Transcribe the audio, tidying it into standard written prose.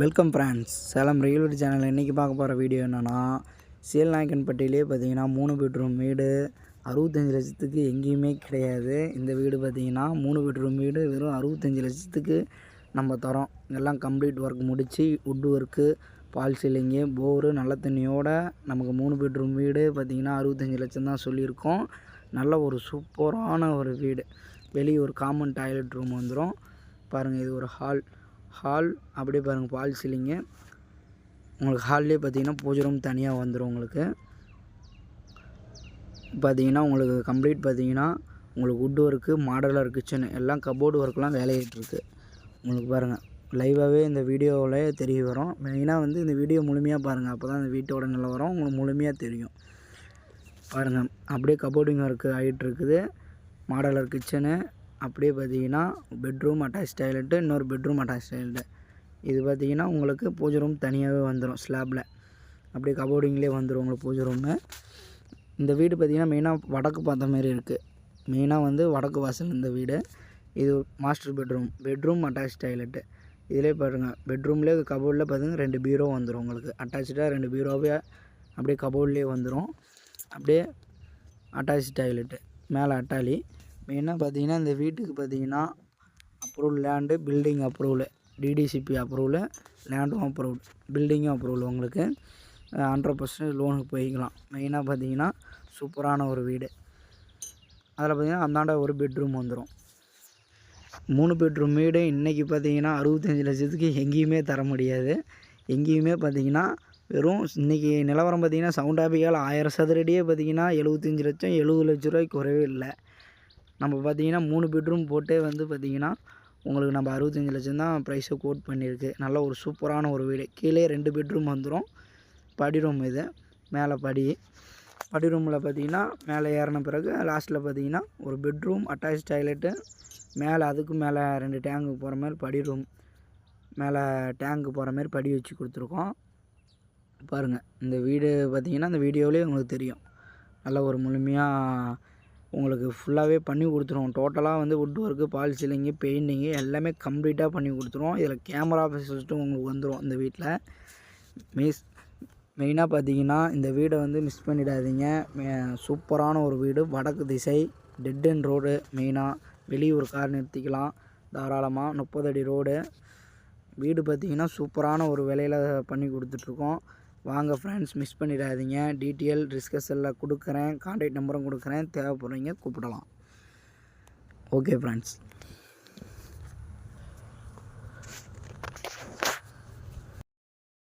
Welcome friends, Salem real channel. இன்றைக்கி பார்க்க போகிற வீடியோ என்னென்னா, சீல்நாயக்கன்பட்டியிலே பார்த்தீங்கன்னா 3 பெட்ரூம் வீடு 65 லட்சத்துக்கு எங்கேயுமே கிடையாது. இந்த வீடு பார்த்தீங்கன்னா 3 பெட்ரூம் வீடு வெறும் 65 லட்சத்துக்கு நம்ம தரோம். எல்லாம் கம்ப்ளீட் ஒர்க் முடித்து would work, ball ceiling, bore, நல்ல தண்ணியோட நமக்கு 3 பெட்ரூம் வீடு பார்த்தீங்கன்னா 65 லட்சம் தான் சொல்லியிருக்கோம். நல்ல ஒரு சூப்பரான ஒரு வீடு. வெளியே ஒரு காமன் டாய்லெட் ரூம் வந்துடும். பாருங்கள், இது ஒரு ஹால் அப்படியே பாருங்கள், பால் சீலிங்கு. உங்களுக்கு ஹால்லேயே பார்த்தீங்கன்னா பூஜை ரூம் தனியாக வந்துடும். உங்களுக்கு பார்த்தீங்கன்னா உங்களுக்கு கம்ப்ளீட் பார்த்தீங்கன்னா உங்களுக்கு வுட் ஒர்க்கு, மாடலர் கிச்சனு, எல்லாம் கபோர்டு ஒர்க்லாம் வேலையிட்டுருக்கு. உங்களுக்கு பாருங்கள், லைவாகவே இந்த வீடியோவில் தெரிய வரும். மெயினாக வந்து இந்த வீடியோ முழுமையாக பாருங்கள், அப்போ தான் இந்த வீட்டோட நிலவரம் உங்களுக்கு முழுமையாக தெரியும். பாருங்கள், அப்படியே கபோர்டிங் ஒர்க்கு ஆகிட்டுருக்குது. மாடலர் கிச்சனு, அப்படியே பார்த்தீங்கன்னா பெட்ரூம் அட்டாச் டாய்லெட்டு, இன்னொரு பெட்ரூம் அட்டாச் டாய்லெட்டு. இது பார்த்தீங்கன்னா உங்களுக்கு பூஜை ரூம் தனியாகவே வந்துடும். ஸ்லாப்பில் அப்படியே கபோர்டிங்லேயே வந்துடும் உங்களுக்கு பூஜை ரூமு. இந்த வீடு பார்த்திங்கன்னா மெயினாக வடக்கு பார்த்த மாரி இருக்குது. மெயினாக வந்து வடக்கு வாசல் இந்த வீடு. இது மாஸ்டர் பெட்ரூம் அட்டாச் டாய்லெட்டு. இதிலே பாருங்கள், பெட்ரூம்லேயே கபோர்டில் பார்த்திங்கன்னா 2 பீரோ வந்துடும் உங்களுக்கு. அட்டாச்சாக 2 பீரோவே அப்படியே கபோர்ட்லேயே வந்துடும். அப்படியே அட்டாச் டாய்லெட்டு, மேலே அட்டாலி. மெயினாக பார்த்தீங்கன்னா இந்த வீட்டுக்கு பார்த்தீங்கன்னா approval land, building approval, DTCP approval, லேண்டும் அப்ரூவல், பில்டிங்கும் அப்ரூவல். உங்களுக்கு 100% லோனுக்கு போய்க்கலாம். மெயினாக பார்த்தீங்கன்னா சூப்பரான ஒரு வீடு. அதில் பார்த்தீங்கன்னா அந்தாண்ட ஒரு பெட்ரூம் வந்துடும். 3 பெட்ரூம் வீடு இன்றைக்கி பார்த்தீங்கன்னா 65 லட்சத்துக்கு எங்கேயுமே தர முடியாது. எங்கேயுமே பார்த்தீங்கன்னா வெறும் இன்றைக்கி நிலவரம் பார்த்தீங்கன்னா சவுண்ட் ஆபிக்கால் 1000 சதுரடியே பார்த்தீங்கன்னா 75 லட்சம், 70 லட்ச ரூபாய்க்கு குறைவே இல்லை. நம்ம பார்த்தீங்கன்னா 3 பெட்ரூம் போட்டே வந்து பார்த்தீங்கன்னா உங்களுக்கு நம்ம 65 லட்சம் தான் ப்ரைஸை கோட் பண்ணியிருக்கு. நல்ல ஒரு சூப்பரான ஒரு வீடு. கீழே 2 பெட்ரூம் வந்துடும். படி ரூம் இது. மேலே படி ரூமில் பார்த்தீங்கன்னா மேலே ஏறின பிறகு லாஸ்ட்டில் பார்த்தீங்கன்னா ஒரு பெட்ரூம் அட்டாச் டாய்லெட்டு, மேலே அதுக்கு மேலே 2 டேங்கு போகிற மாதிரி படி ரூம், மேலே டேங்கு போகிற மாதிரி படி வச்சு கொடுத்துருக்கோம். பாருங்கள், இந்த வீடு பார்த்தீங்கன்னா இந்த வீடியோவிலே உங்களுக்கு தெரியும். நல்ல ஒரு முழுமையாக உங்களுக்கு ஃபுல்லாகவே பண்ணி கொடுத்துருவோம். டோட்டலாக வந்து would work, ball ceiling, painting எல்லாமே கம்ப்ளீட்டாக பண்ணி கொடுத்துருவோம். இதில் கேமரா ஃபெசிலிட்டியும் உங்களுக்கு வந்துடும் இந்த வீட்டில். மெயினாக பார்த்தீங்கன்னா இந்த வீடை வந்து மிஸ் பண்ணிடாதீங்க. சூப்பரான ஒரு வீடு. வடக்கு திசை, டெட் அண்ட் ரோடு. மெயினாக வெளியே ஒரு கார் நிறுத்திக்கலாம் தாராளமாக. 30 அடி ரோடு. வீடு பார்த்திங்கன்னா சூப்பரான ஒரு விலையில் பண்ணி கொடுத்துட்ருக்கோம். வாங்க ஃப்ரெண்ட்ஸ், மிஸ் பண்ணிடாதீங்க. டீட்டெயில் டிஸ்கஷனில் கொடுக்குறேன், கான்டாக்ட் நம்பரும் கொடுக்குறேன். தேவைப்படுறீங்க கூப்பிடலாம். Okay friends.